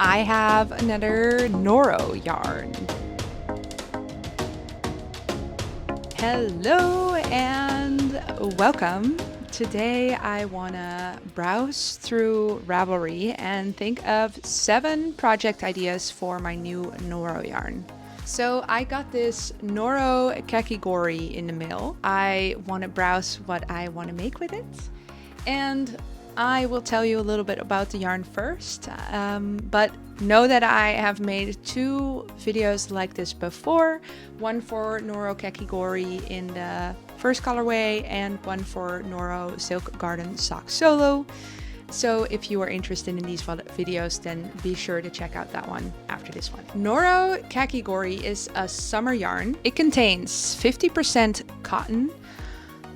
I have another Noro yarn. Hello and welcome. Today I want to browse through Ravelry and think of 7 project ideas for my new Noro yarn. So I got this Noro Kakigori in the mail. I want to browse what I want to make with it. And I will tell you a little bit about the yarn first, but know that I have made 2 videos like this before, one for Noro Kakigori in the first colorway and one for Noro Silk Garden Sock Solo. So if you are interested in these videos, then be sure to check out that one after this one. Noro Kakigori is a summer yarn. It contains 50% cotton,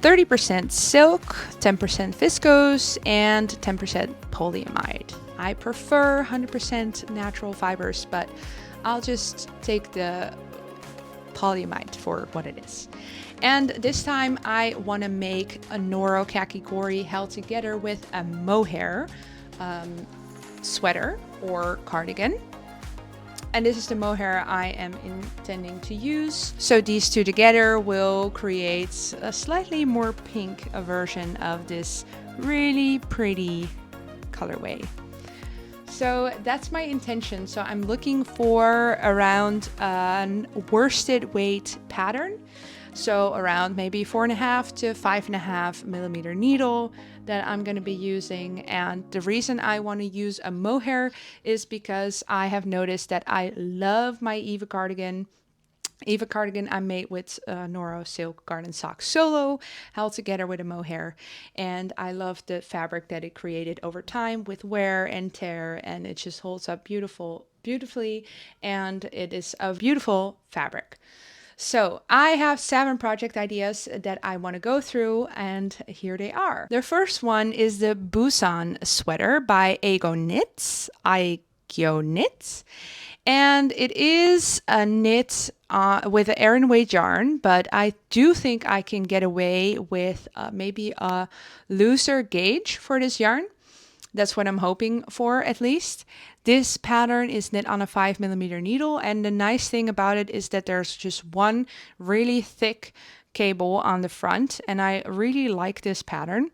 30% silk, 10% viscose, and 10% polyamide. I prefer 100% natural fibers, but I'll just take the polyamide for what it is. And this time I want to make a Noro Kakigori held together with a mohair sweater or cardigan. And this is the mohair I am intending to use. So these 2 together will create a slightly more pink version of this really pretty colorway. So that's my intention. So I'm looking for around a worsted weight pattern. So around maybe 4.5 to 5.5 millimeter needle that I'm going to be using. And the reason I want to use a mohair is because I have noticed that I love my Eva cardigan. Eva cardigan I made with Noro Silk Garden Sock Solo, held together with a mohair. And I love the fabric that it created over time with wear and tear, and it just holds up beautifully, and it is a beautiful fabric. So I have 7 project ideas that I want to go through, and here they are. The first one is the Busan Sweater by Aigyo Knits. And it is a knit with an Aran weight yarn, but I do think I can get away with maybe a looser gauge for this yarn. That's what I'm hoping for, at least. This pattern is knit on a 5 millimeter needle, and the nice thing about it is that there's just one really thick cable on the front, and I really like this pattern.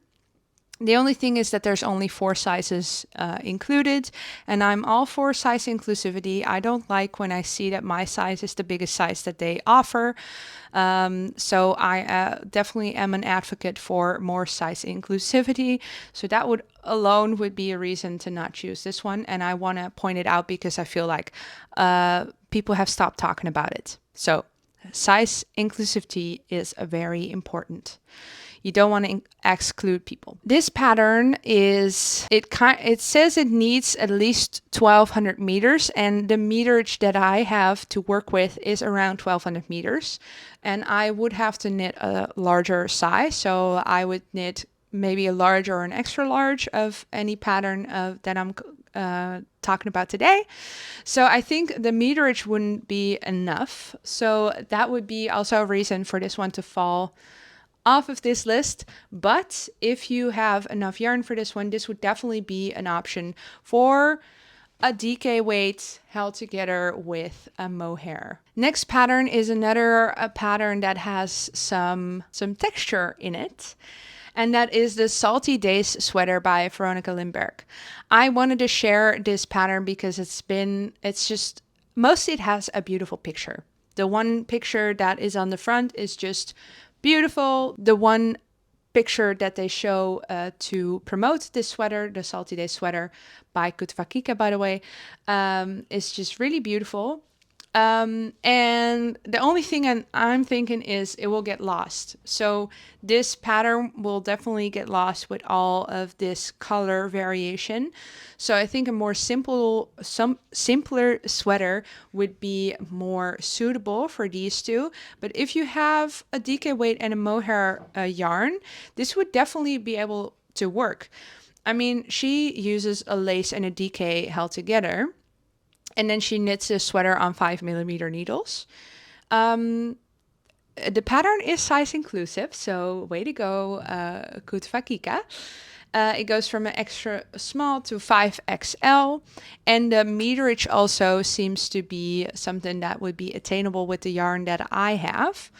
The only thing is that there's only 4 sizes included, and I'm all for size inclusivity. I don't like when I see that my size is the biggest size that they offer. So I definitely am an advocate for more size inclusivity. So that alone would be a reason to not choose this one. And I want to point it out because I feel like people have stopped talking about it. So size inclusivity is very important. You don't want to exclude people. This pattern is, it says it needs at least 1200 meters, and the meterage that I have to work with is around 1200 meters. And I would have to knit a larger size, so I would knit maybe a large or an extra large of any pattern that I'm talking about today. So I think the meterage wouldn't be enough. So that would be also a reason for this one to fall off of this list. But if you have enough yarn for this one, this would definitely be an option for a DK weight held together with a mohair. Next pattern is another pattern that has some texture in it, and that is the Salty Days sweater by Veronica Lindberg. I wanted to share this pattern because mostly it has a beautiful picture. The one picture that is on the front is just beautiful. The one picture that they show to promote this sweater, the Salty Day sweater by Kutwakika, by the way, is just really beautiful. And the only thing I'm thinking is it will get lost. So this pattern will definitely get lost with all of this color variation. So I think a more simpler sweater would be more suitable for these 2. But if you have a DK weight and a mohair yarn, this would definitely be able to work. I mean, she uses a lace and a DK held together, and then she knits a sweater on 5 millimeter needles. The pattern is size inclusive, so way to go, Kutwakika. It goes from an extra small to 5XL, and the meterage also seems to be something that would be attainable with the yarn that I have.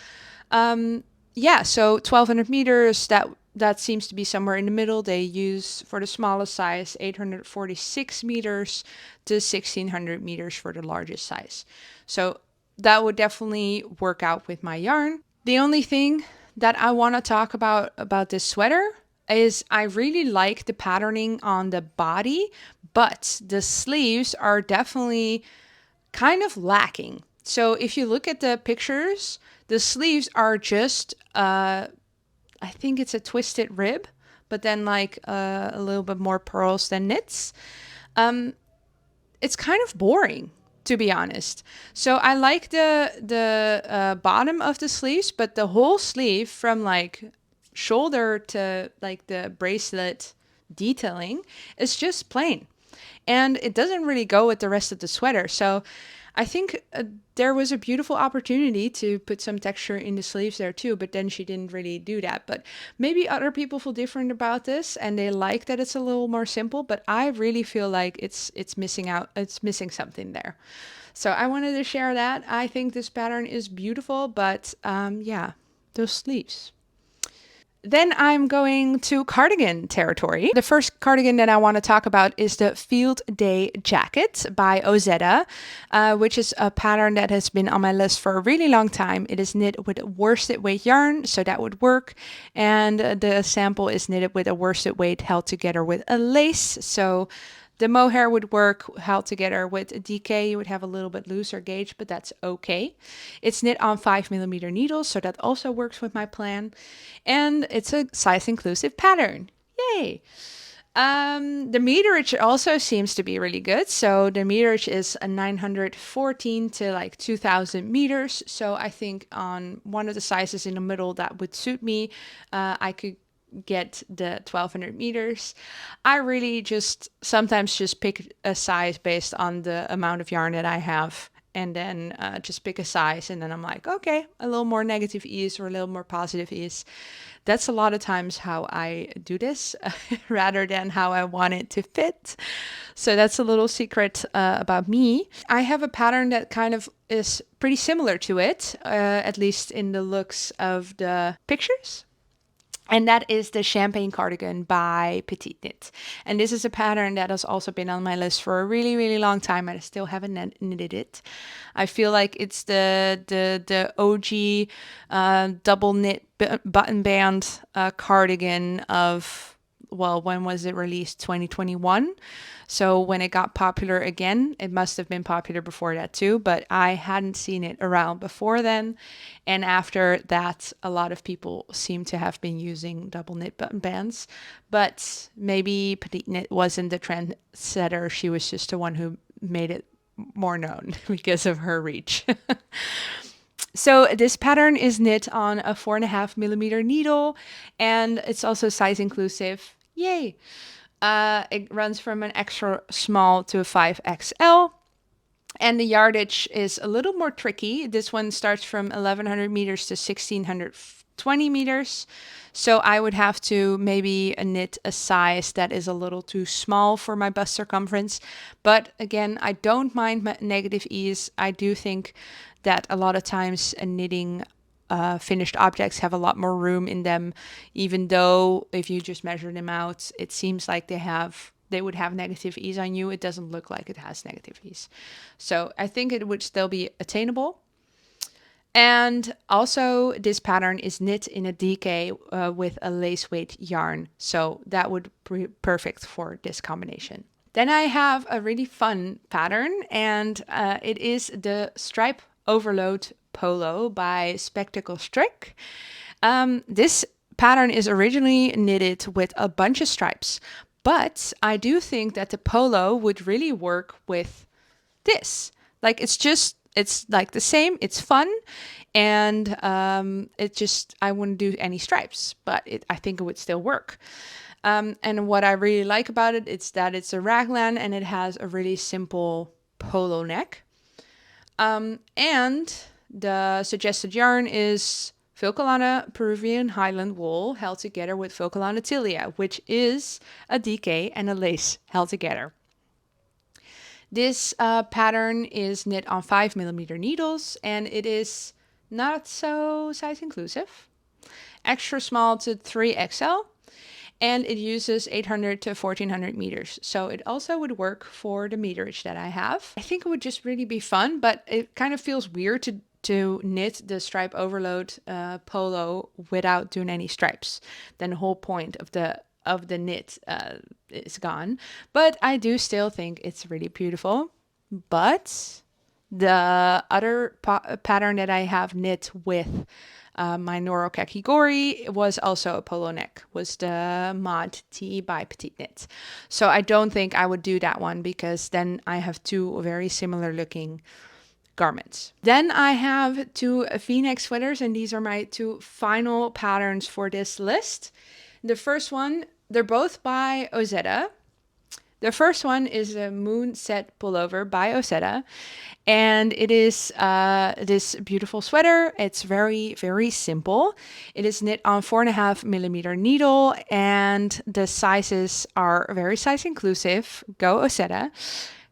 Yeah, so 1200 meters, that seems to be somewhere in the middle. They use for the smallest size 846 meters to 1600 meters for the largest size. So that would definitely work out with my yarn. The only thing that I want to talk about this sweater is I really like the patterning on the body, but the sleeves are definitely kind of lacking. So if you look at the pictures, the sleeves are just I think it's a twisted rib, but then like a little bit more pearls than knits. It's kind of boring, to be honest. So I like the bottom of the sleeves, but the whole sleeve from like shoulder to like the bracelet detailing is just plain, and it doesn't really go with the rest of the sweater. So I think there was a beautiful opportunity to put some texture in the sleeves there too, but then she didn't really do that. But maybe other people feel different about this and they like that it's a little more simple, but I really feel like it's missing out. It's missing something there. So I wanted to share that. I think this pattern is beautiful, but yeah, those sleeves. Then I'm going to cardigan territory. The first cardigan that I want to talk about is the Field Day Jacket by Ozetta, which is a pattern that has been on my list for a really long time. It is knit with worsted weight yarn, so that would work. And the sample is knitted with a worsted weight held together with a lace. So the mohair would work held together with a DK. You would have a little bit looser gauge, but that's okay. It's knit on 5mm needles, so that also works with my plan. And it's a size inclusive pattern. Yay! The meterage also seems to be really good. So the meterage is a 914 to like 2000 meters. So I think on one of the sizes in the middle that would suit me. I could get the 1200 meters. I really just sometimes just pick a size based on the amount of yarn that I have, and then just pick a size, and then I'm like, okay, a little more negative ease or a little more positive ease. That's a lot of times how I do this rather than how I want it to fit. So that's a little secret about me. I have a pattern that kind of is pretty similar to it, at least in the looks of the pictures. And that is the Champagne Cardigan by Petite Knit. And this is a pattern that has also been on my list for a really, really long time, and I still haven't knitted it. I feel like it's the OG double knit button band cardigan of, well, when was it released? 2021. So when it got popular again, it must have been popular before that too, but I hadn't seen it around before then. And after that, a lot of people seem to have been using double knit button bands, but maybe Petite Knit wasn't the trendsetter. She was just the one who made it more known because of her reach. So this pattern is knit on a 4.5mm needle, and it's also size inclusive. Yay! It runs from an extra small to a 5XL. And the yardage is a little more tricky. This one starts from 1100 meters to 1620 meters. So I would have to maybe knit a size that is a little too small for my bust circumference. But again, I don't mind negative ease. I do think that a lot of times knitting finished objects have a lot more room in them, even though if you just measure them out, it seems like they would have negative ease on you. It doesn't look like it has negative ease. So I think it would still be attainable. And also this pattern is knit in a DK with a lace weight yarn. So that would be perfect for this combination. Then I have a really fun pattern, and it is the Stripe Overload Polo by Spectacle Strick. This pattern is originally knitted with a bunch of stripes, but I do think that the polo would really work with this. Like it's like the same, it's fun, and I wouldn't do any stripes, but I think it would still work. And what I really like about it is that it's a raglan and it has a really simple polo neck. And the suggested yarn is Vilcolana Peruvian Highland wool held together with Vilcolana Tilia, which is a DK and a lace held together. This pattern is knit on 5mm needles, and it is not so size inclusive. Extra small to 3XL, and it uses 800 to 1400 meters. So it also would work for the meterage that I have. I think it would just really be fun, but it kind of feels weird to knit the stripe overload polo without doing any stripes. Then the whole point of the knit is gone. But I do still think it's really beautiful. But the other pattern that I have knit with my Noro Kakigori was also a polo neck, was the Mod T by Petite Knit. So I don't think I would do that one because then I have two very similar looking garments. Then I have two V-neck sweaters, and these are my two final patterns for this list. The first one, they're both by Ozetta. The first one is a Moon Set Pullover by Ozetta, and it is this beautiful sweater. It's very, very simple. It is knit on 4.5mm needle, and the sizes are very size inclusive. Go Ozetta.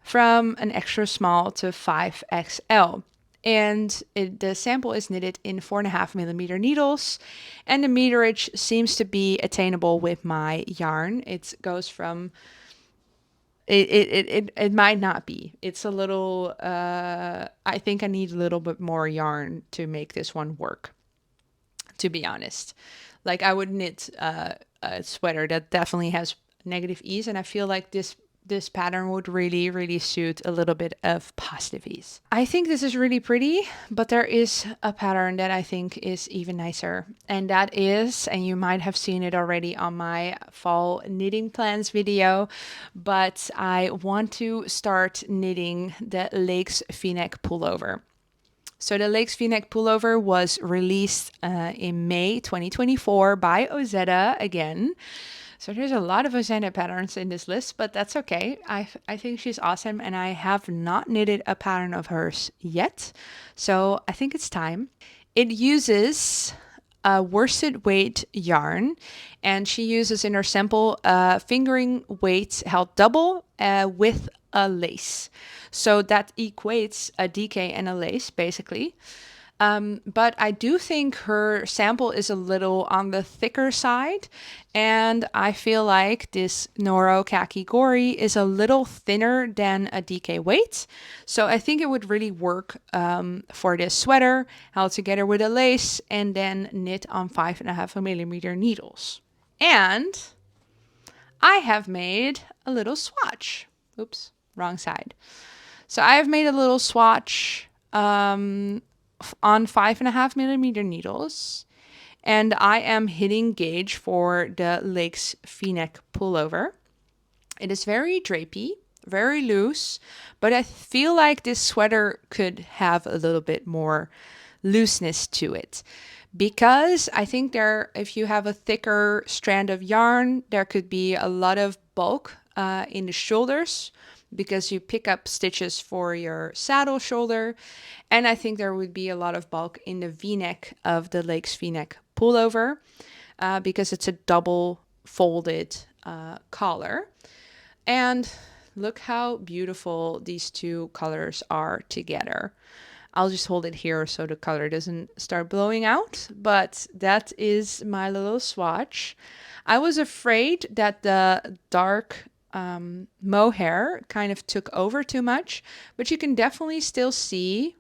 From an extra small to 5XL. And the sample is knitted in 4.5mm needles, and the meterage seems to be attainable with my yarn. It goes from it might not be. It's a little, I think I need a little bit more yarn to make this one work, to be honest. Like I would knit a sweater that definitely has negative ease, and I feel like this pattern would really, really suit a little bit of positive ease. I think this is really pretty, but there is a pattern that I think is even nicer. And that is, and you might have seen it already on my fall knitting plans video, but I want to start knitting the Lakes V-neck pullover. So the Lakes V-neck pullover was released in May 2024 by Ozetta again. So there's a lot of Ozetta patterns in this list, but that's okay. I think she's awesome, and I have not knitted a pattern of hers yet. So I think it's time. It uses a worsted weight yarn, and she uses in her sample fingering weight held double with a lace. So that equates a DK and a lace, basically. But I do think her sample is a little on the thicker side, and I feel like this Noro Kakigori is a little thinner than a DK weight. So I think it would really work for this sweater, held together with a lace, and then knit on 5.5mm needles. And I have made a little swatch. Oops, wrong side. So I have made a little swatch on 5.5mm needles, and I am hitting gauge for the Lakes V-neck pullover. It is very drapey, very loose, but I feel like this sweater could have a little bit more looseness to it, because I think if you have a thicker strand of yarn, there could be a lot of bulk in the shoulders, because you pick up stitches for your saddle shoulder. And I think there would be a lot of bulk in the V-neck of the Lakes V-neck pullover because it's a double folded collar. And look how beautiful these two colors are together. I'll just hold it here so the color doesn't start blowing out. But that is my little swatch. I was afraid that the dark mohair kind of took over too much, but you can definitely still see,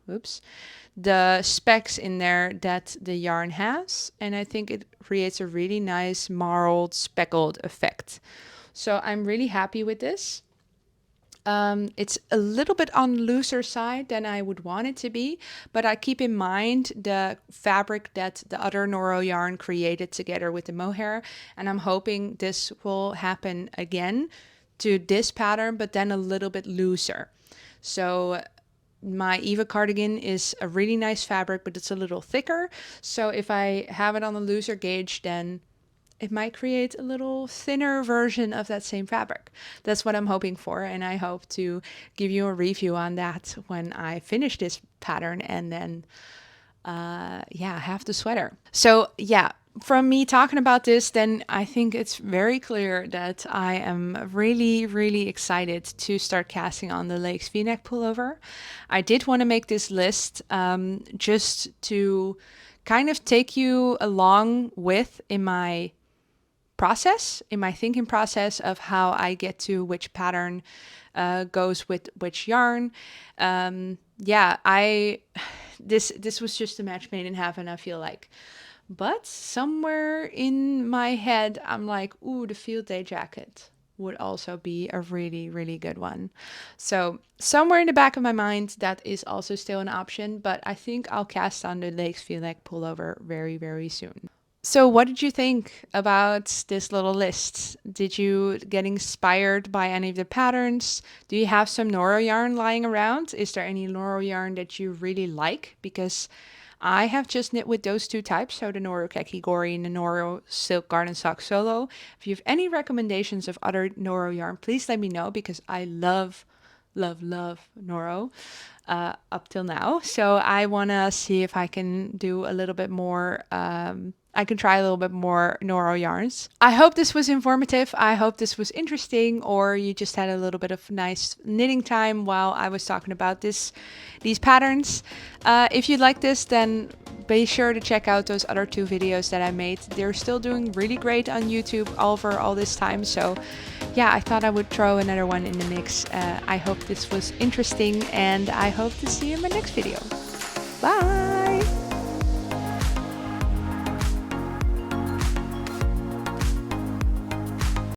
the specks in there that the yarn has, and I think it creates a really nice marled speckled effect. So I'm really happy with this. It's a little bit on the looser side than I would want it to be, but I keep in mind the fabric that the other Noro yarn created together with the mohair, and I'm hoping this will happen again to this pattern, but then a little bit looser. So my Eva cardigan is a really nice fabric, but it's a little thicker. So if I have it on a looser gauge, then it might create a little thinner version of that same fabric. That's what I'm hoping for, and I hope to give you a review on that when I finish this pattern and then yeah, have the sweater. So yeah, from me talking about this, then I think it's very clear that I am really, really excited to start casting on the Lakes V-neck pullover. I did want to make this list just to kind of take you along with in my process, in my thinking process of how I get to which pattern goes with which yarn. Yeah, this was just a match made in heaven, I feel like. But somewhere in my head, I'm like, ooh, the field day jacket would also be a really, really good one. So somewhere in the back of my mind, that is also still an option, but I think I'll cast on the Lakes V-neck pullover very, very soon. So what did you think about this little list? Did you get inspired by any of the patterns? Do you have some Noro yarn lying around? Is there any Noro yarn that you really like? Because I have just knit with those two types, so the Noro Kakigori and the Noro Silk Garden Sock Solo. If you have any recommendations of other Noro yarn, please let me know, because I love, love, love Noro up till now. So I want to see if I can do a little bit more. I can try a little bit more Noro yarns. I hope this was informative. I hope this was interesting, or you just had a little bit of nice knitting time while I was talking about these patterns. If you like this, then be sure to check out those other two videos that I made. They're still doing really great on YouTube over all this time. So yeah, I thought I would throw another one in the mix. I hope this was interesting, and I hope to see you in my next video. Bye!